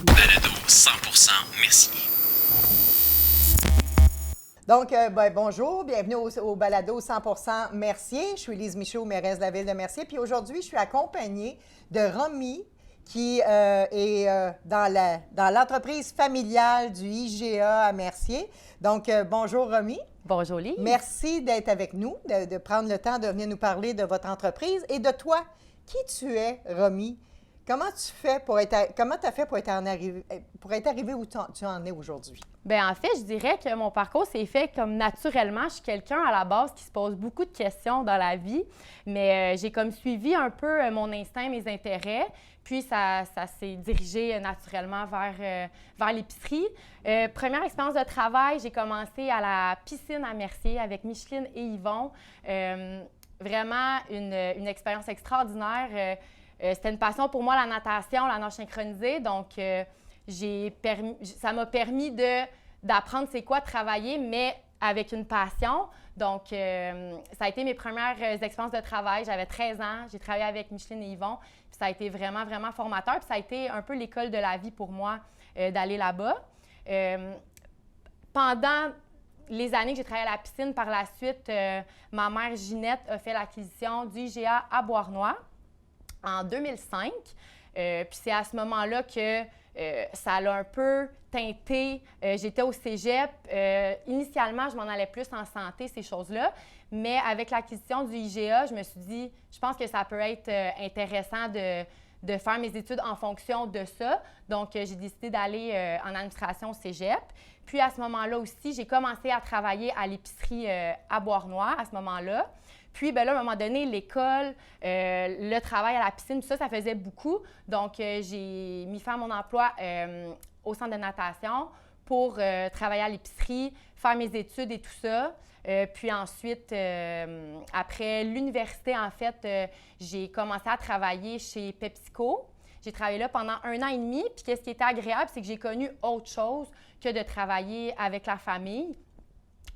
Balado 100% Mercier. Donc, bonjour, bienvenue au Balado 100% Mercier. Je suis Lise Michaud, mairesse de la ville de Mercier. Puis aujourd'hui, je suis accompagnée de Romy, qui est dans l'entreprise familiale du IGA à Mercier. Donc, bonjour Romy. Bonjour Lise. Merci d'être avec nous, de prendre le temps de venir nous parler de votre entreprise et de toi. Qui tu es, Romy? Comment tu as fait pour être arrivé où tu en es aujourd'hui? Bien, en fait, je dirais que mon parcours s'est fait comme naturellement. Je suis quelqu'un à la base qui se pose beaucoup de questions dans la vie, mais j'ai comme suivi un peu mon instinct, mes intérêts, puis ça s'est dirigé naturellement vers l'épicerie. Première expérience de travail, j'ai commencé à la piscine à Mercier avec Micheline et Yvon. Vraiment une expérience extraordinaire. C'était une passion pour moi, la natation, la nage synchronisée. Donc, ça m'a permis d'apprendre c'est quoi travailler, mais avec une passion. Donc, ça a été mes premières expériences de travail. J'avais 13 ans. J'ai travaillé avec Micheline et Yvon. Puis ça a été vraiment, vraiment formateur. Puis ça a été un peu l'école de la vie pour moi d'aller là-bas. Pendant les années que j'ai travaillé à la piscine, par la suite, ma mère Ginette a fait l'acquisition du IGA à Beauharnois en 2005. Puis c'est à ce moment-là que ça l'a un peu teinté. J'étais au cégep. Initialement, je m'en allais plus en santé, ces choses-là. Mais avec l'acquisition du IGA, je me suis dit, je pense que ça peut être intéressant de faire mes études en fonction de ça. Donc, j'ai décidé d'aller en administration au cégep. Puis, à ce moment-là aussi, j'ai commencé à travailler à l'épicerie à Beauharnois, à ce moment-là. Puis, bien là, à un moment donné, l'école, le travail à la piscine, tout ça, ça faisait beaucoup. Donc, j'ai mis fin à mon emploi au centre de natation pour travailler à l'épicerie, faire mes études et tout ça. Puis ensuite, après l'université, en fait, j'ai commencé à travailler chez PepsiCo. J'ai travaillé là pendant 1 an et demi. Puis qu'est-ce qui était agréable, c'est que j'ai connu autre chose que de travailler avec la famille.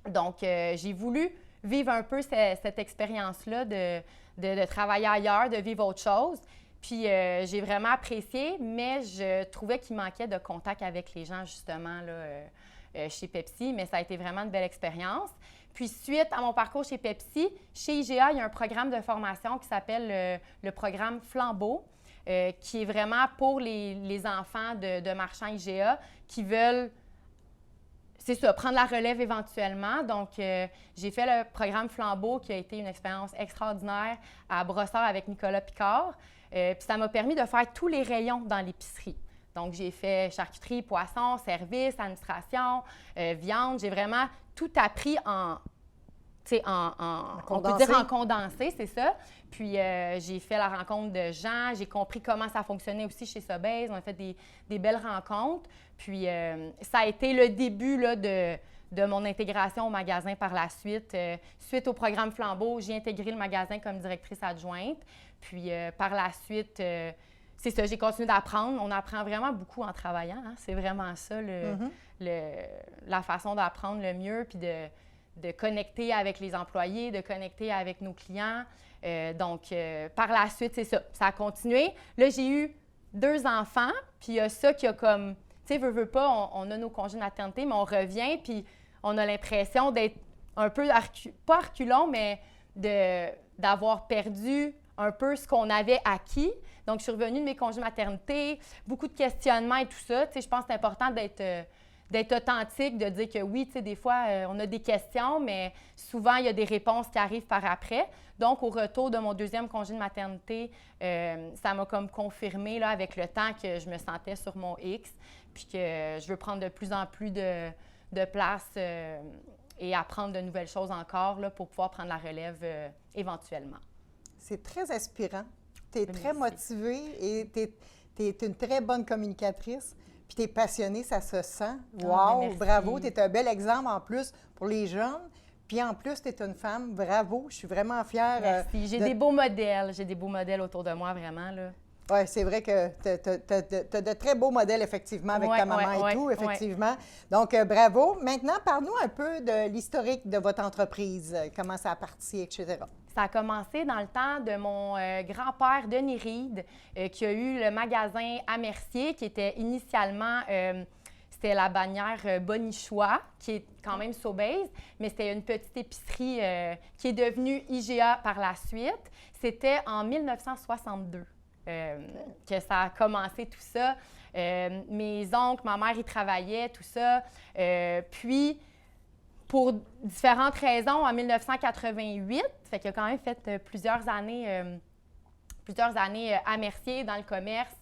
Donc, j'ai voulu vivre un peu cette expérience-là de travailler ailleurs, de vivre autre chose. Puis j'ai vraiment apprécié, mais je trouvais qu'il manquait de contact avec les gens, justement, là, chez Pepsi. Mais ça a été vraiment une belle expérience. Puis suite à mon parcours chez Pepsi, chez IGA, il y a un programme de formation qui s'appelle le programme Flambeau, qui est vraiment pour les enfants de marchands IGA qui veulent, c'est ça, prendre la relève éventuellement. Donc, j'ai fait le programme Flambeau qui a été une expérience extraordinaire à Brossard avec Nicolas Picard. Puis ça m'a permis de faire tous les rayons dans l'épicerie. Donc, j'ai fait charcuterie, poisson, service, administration, viande. J'ai vraiment tout appris on peut dire en condensé, c'est ça. Puis, j'ai fait la rencontre de gens. J'ai compris comment ça fonctionnait aussi chez Sobeys. On a fait des belles rencontres. Puis, ça a été le début là, de mon intégration au magasin par la suite. Suite au programme Flambeau, j'ai intégré le magasin comme directrice adjointe. Puis, par la suite, c'est ça, j'ai continué d'apprendre. On apprend vraiment beaucoup en travaillant. Hein? C'est vraiment ça, la façon d'apprendre le mieux, puis de connecter avec les employés, de connecter avec nos clients. Donc, par la suite, c'est ça. Ça a continué. Là, j'ai eu 2 enfants, puis il y a ça qui a comme, tu sais, veut pas, on a nos congés de maternité, mais on revient, puis on a l'impression d'être un peu, pas reculons, mais d'avoir perdu un peu ce qu'on avait acquis. Donc, je suis revenue de mes congés de maternité, beaucoup de questionnements et tout ça. Tu sais, je pense que c'est important d'être authentique, de dire que oui, tu sais, des fois, on a des questions, mais souvent, il y a des réponses qui arrivent par après. Donc, au retour de mon 2e congé de maternité, ça m'a comme confirmé là, avec le temps que je me sentais sur mon X, puis que je veux prendre de plus en plus de place et apprendre de nouvelles choses encore là, pour pouvoir prendre la relève éventuellement. C'est très inspirant. Tu es très motivée et tu es une très bonne communicatrice. Puis tu es passionnée, ça se sent. Wow! Bravo! Tu es un bel exemple en plus pour les jeunes. Puis en plus, tu es une femme. Bravo! Je suis vraiment fière. Merci. J'ai des beaux modèles. J'ai des beaux modèles autour de moi, vraiment, là. Oui, c'est vrai que tu as de très beaux modèles, effectivement, avec ta maman et tout, effectivement. Donc, bravo. Maintenant, parle-nous un peu de l'historique de votre entreprise, comment ça a parti, etc. Ça a commencé dans le temps de mon grand-père, Denis Reed, qui a eu le magasin à Mercier, qui était initialement, c'était la bannière Bonichois, qui est quand même Sobeys, mais c'était une petite épicerie qui est devenue IGA par la suite. C'était en 1962 que ça a commencé tout ça. Mes oncles, ma mère y travaillait, tout ça. Puis, pour différentes raisons, en 1988, fait qu'il a quand même fait plusieurs années à Mercier dans le commerce,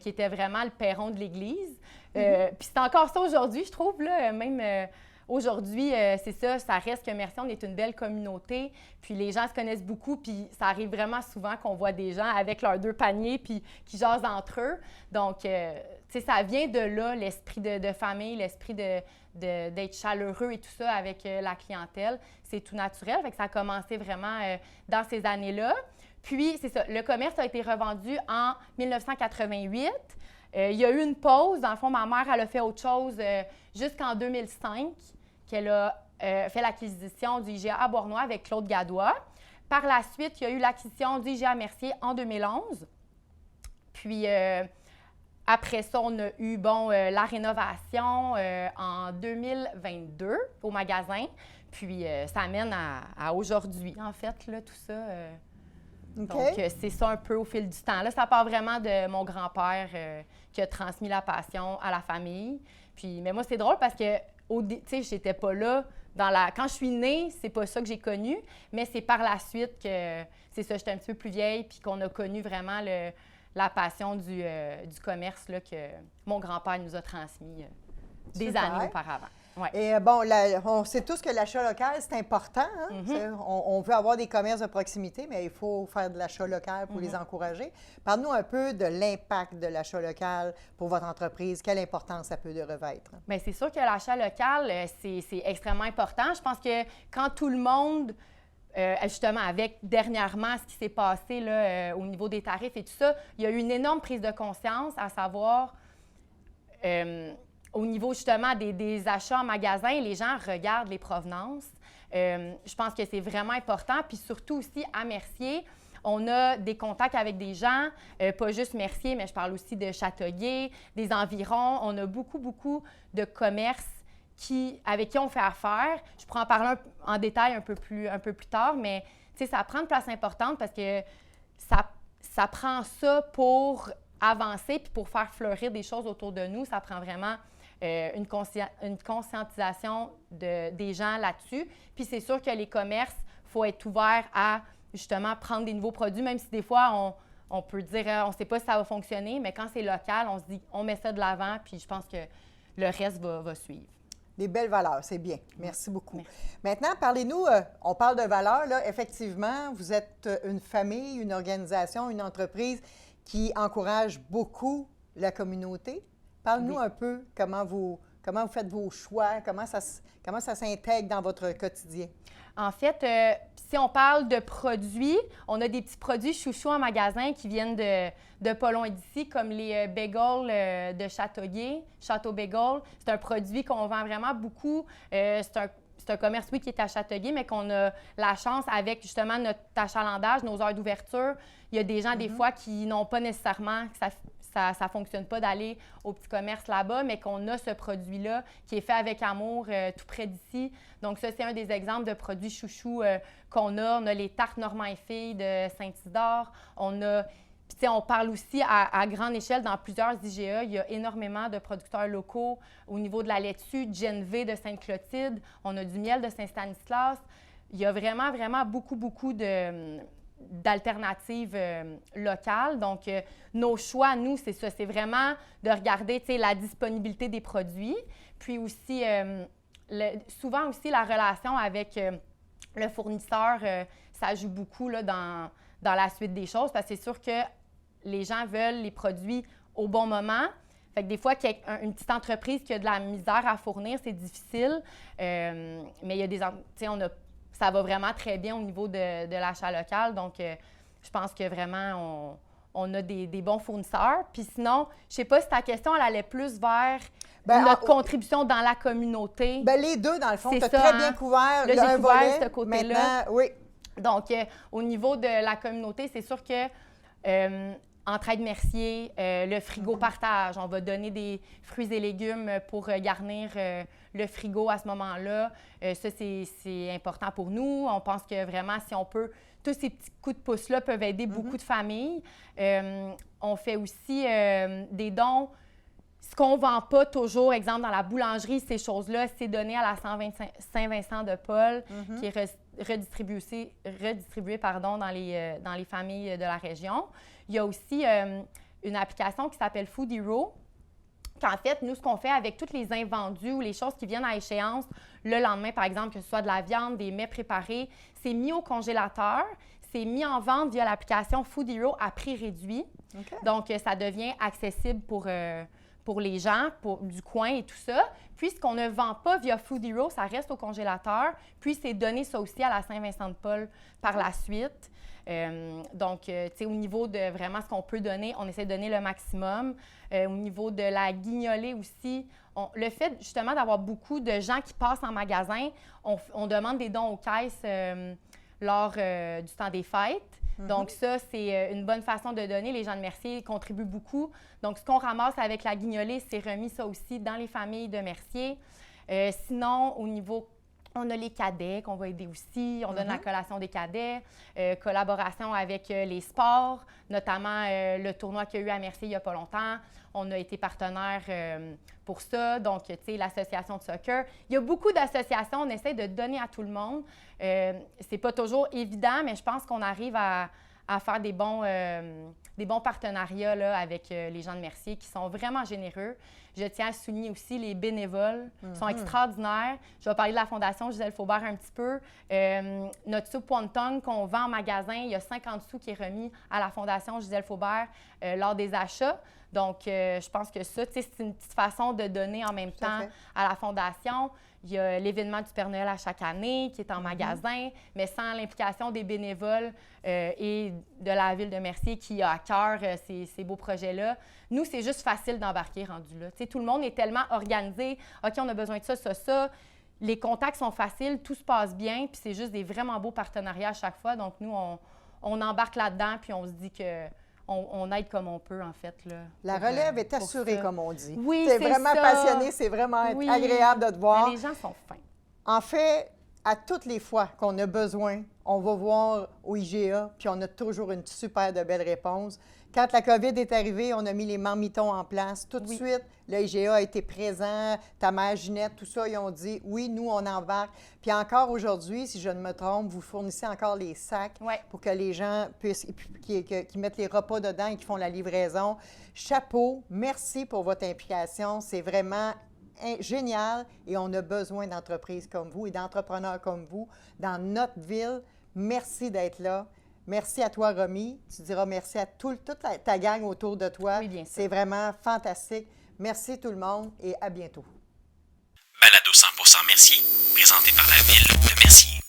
qui était vraiment le perron de l'Église. Puis c'est encore ça aujourd'hui, je trouve, là, même aujourd'hui, c'est ça, ça reste que Mercier, on est une belle communauté, puis les gens se connaissent beaucoup, puis ça arrive vraiment souvent qu'on voit des gens avec leurs 2 paniers, puis qui jasent entre eux. Donc, tu sais, ça vient de là, l'esprit de famille, l'esprit d'être chaleureux et tout ça avec la clientèle. C'est tout naturel, fait que ça a commencé vraiment dans ces années-là. Puis, c'est ça, le commerce a été revendu en 1988. Il y a eu une pause. Dans le fond, ma mère, elle a fait autre chose jusqu'en 2005, qu'elle a fait l'acquisition du IGA à Bournois avec Claude Gadois. Par la suite, il y a eu l'acquisition du IGA Mercier en 2011. Puis, après ça, on a eu, la rénovation en 2022 au magasin. Puis, ça amène à aujourd'hui, en fait, là, tout ça. OK. Donc, c'est ça un peu au fil du temps. Là, ça part vraiment de mon grand-père qui a transmis la passion à la famille. Puis, mais moi, c'est drôle parce que, tu sais, j'étais pas là. Quand je suis née, c'est pas ça que j'ai connu, mais c'est par la suite que, c'est ça, j'étais un petit peu plus vieille, puis qu'on a connu vraiment la passion du commerce là, que mon grand-père nous a transmis des Super. années auparavant. Ouais. Et on sait tous que l'achat local, c'est important. Hein? On veut avoir des commerces de proximité, mais il faut faire de l'achat local pour les encourager. Parle-nous un peu de l'impact de l'achat local pour votre entreprise. Quelle importance ça peut de revêtre? Bien, c'est sûr que l'achat local, c'est extrêmement important. Je pense que quand tout le monde, justement, avec dernièrement ce qui s'est passé là, au niveau des tarifs et tout ça, il y a eu une énorme prise de conscience, à savoir... au niveau justement des achats en magasin, les gens regardent les provenances. Je pense que c'est vraiment important. Puis surtout aussi à Mercier, on a des contacts avec des gens, pas juste Mercier, mais je parle aussi de Châteauguay, des environs. On a beaucoup, beaucoup de commerces avec qui on fait affaire. Je pourrais en parler en détail un peu plus tard, mais ça prend une place importante parce que ça prend ça pour avancer puis pour faire fleurir des choses autour de nous. Ça prend vraiment une conscientisation des gens là-dessus. Puis c'est sûr que les commerces, il faut être ouvert à justement prendre des nouveaux produits, même si des fois, on peut dire on ne sait pas si ça va fonctionner, mais quand c'est local, on se dit on met ça de l'avant, puis je pense que le reste va suivre. Des belles valeurs, c'est bien. Merci beaucoup. Merci. Maintenant, parlez-nous, on parle de valeurs, là. Effectivement, vous êtes une famille, une organisation, une entreprise qui encourage beaucoup la communauté. Parle-nous un peu comment vous faites vos choix, comment ça s'intègre dans votre quotidien. En fait, si on parle de produits, on a des petits produits chouchous en magasin qui viennent de pas loin d'ici, comme les bagels de Châteauguay, Château Bagel. C'est un produit qu'on vend vraiment beaucoup. C'est un commerce, oui, qui est à Châteauguay, mais qu'on a la chance, avec justement notre achalandage, nos heures d'ouverture, il y a des gens, des fois, qui n'ont pas nécessairement, que ça ne fonctionne pas d'aller au petit commerce là-bas, mais qu'on a ce produit-là qui est fait avec amour tout près d'ici. Donc ça, c'est un des exemples de produits chouchous qu'on a. On a les tartes Normand et Filles de Saint-Isidore. On parle aussi à grande échelle dans plusieurs IGA. Il y a énormément de producteurs locaux au niveau de la laitue, Genv de Sainte-Clotilde. On a du miel de Saint-Stanislas. Il y a vraiment, vraiment beaucoup d'alternatives locales. Donc, nos choix, nous, c'est ça. C'est vraiment de regarder, la disponibilité des produits. Puis aussi, souvent aussi, la relation avec le fournisseur, ça joue beaucoup là, dans la suite des choses, parce que c'est sûr que les gens veulent les produits au bon moment. Fait que des fois, qu'il y a une petite entreprise qui a de la misère à fournir, c'est difficile. Mais il y a ça va vraiment très bien au niveau de l'achat local. Donc, je pense que vraiment, on a des bons fournisseurs. Puis sinon, je ne sais pas si ta question, elle allait plus vers notre contribution dans la communauté. Bien, les deux, dans le fond, tu as ça, très bien couvert là, j'ai un couvert volet. ce côté-là. Maintenant, oui. Donc, au niveau de la communauté, c'est sûr que Entraide Mercier, le frigo partage, on va donner des fruits et légumes pour garnir le frigo à ce moment-là. Ça, c'est important pour nous. On pense que vraiment, si on peut, tous ces petits coups de pouce-là peuvent aider beaucoup de familles. On fait aussi des dons. Ce qu'on ne vend pas toujours, exemple, dans la boulangerie, ces choses-là, c'est donné à la Saint-Vincent de Paul, qui est redistribué dans les familles de la région. Il y a aussi une application qui s'appelle Food Hero, qu'en fait, nous, ce qu'on fait avec tous les invendus ou les choses qui viennent à échéance le lendemain, par exemple, que ce soit de la viande, des mets préparés, c'est mis au congélateur, c'est mis en vente via l'application Food Hero à prix réduit. Okay. Donc, ça devient accessible pour les gens du coin et tout ça. Puis, ce qu'on ne vend pas via Food Hero, ça reste au congélateur. Puis, c'est donné ça aussi à la Saint-Vincent-de-Paul par la suite. Donc, tu sais, au niveau de vraiment ce qu'on peut donner, on essaie de donner le maximum. Au niveau de la guignolée aussi, le fait justement d'avoir beaucoup de gens qui passent en magasin, on demande des dons aux caisses lors du temps des fêtes. Donc, ça, c'est une bonne façon de donner. Les gens de Mercier contribuent beaucoup. Donc, ce qu'on ramasse avec la guignolée, c'est remis ça aussi dans les familles de Mercier. Sinon, au niveau, on a les cadets qu'on va aider aussi. On donne la collation des cadets, collaboration avec les sports, notamment le tournoi qu'il y a eu à Mercier il n'y a pas longtemps. On a été partenaire pour ça. Donc, tu sais, l'association de soccer. Il y a beaucoup d'associations. On essaie de donner à tout le monde. C'est pas toujours évident, mais je pense qu'on arrive à faire des bons partenariats là, avec les gens de Mercier qui sont vraiment généreux. Je tiens à souligner aussi les bénévoles qui sont extraordinaires. Je vais parler de la Fondation Gisèle Faubert un petit peu. Notre soupe wonton qu'on vend en magasin, il y a 50 sous qui est remis à la Fondation Gisèle Faubert lors des achats. Donc, je pense que ça, c'est une petite façon de donner en même temps à la Fondation. Il y a l'événement du Père Noël à chaque année qui est en magasin, mais sans l'implication des bénévoles et de la Ville de Mercier qui a à cœur ces beaux projets-là. Nous, c'est juste facile d'embarquer rendu là. Tu sais, tout le monde est tellement organisé. OK, on a besoin de ça, ça, ça. Les contacts sont faciles, tout se passe bien, puis c'est juste des vraiment beaux partenariats à chaque fois. Donc, nous, on embarque là-dedans, puis on se dit que on aide comme on peut, en fait. Là, la relève est assurée, comme on dit. Oui, c'est vraiment ça. Passionné, c'est vraiment agréable de te voir. Mais les gens sont fins. En fait, à toutes les fois qu'on a besoin, on va voir au IGA, puis on a toujours une super de belle réponse. Quand la COVID est arrivée, on a mis les marmitons en place. Tout de suite, le IGA a été présent, ta mère Ginette, tout ça, ils ont dit « oui, nous, on embarque ». Puis encore aujourd'hui, si je ne me trompe, vous fournissez encore les sacs pour que les gens puissent, qui mettent les repas dedans et qui font la livraison. Chapeau, merci pour votre implication. C'est vraiment génial et on a besoin d'entreprises comme vous et d'entrepreneurs comme vous dans notre ville. Merci d'être là. Merci à toi, Romy. Tu diras merci à toute ta gang autour de toi. Oui, bien sûr. C'est vraiment fantastique. Merci tout le monde et à bientôt. Balado 100% Mercier, présenté par la Ville de Mercier.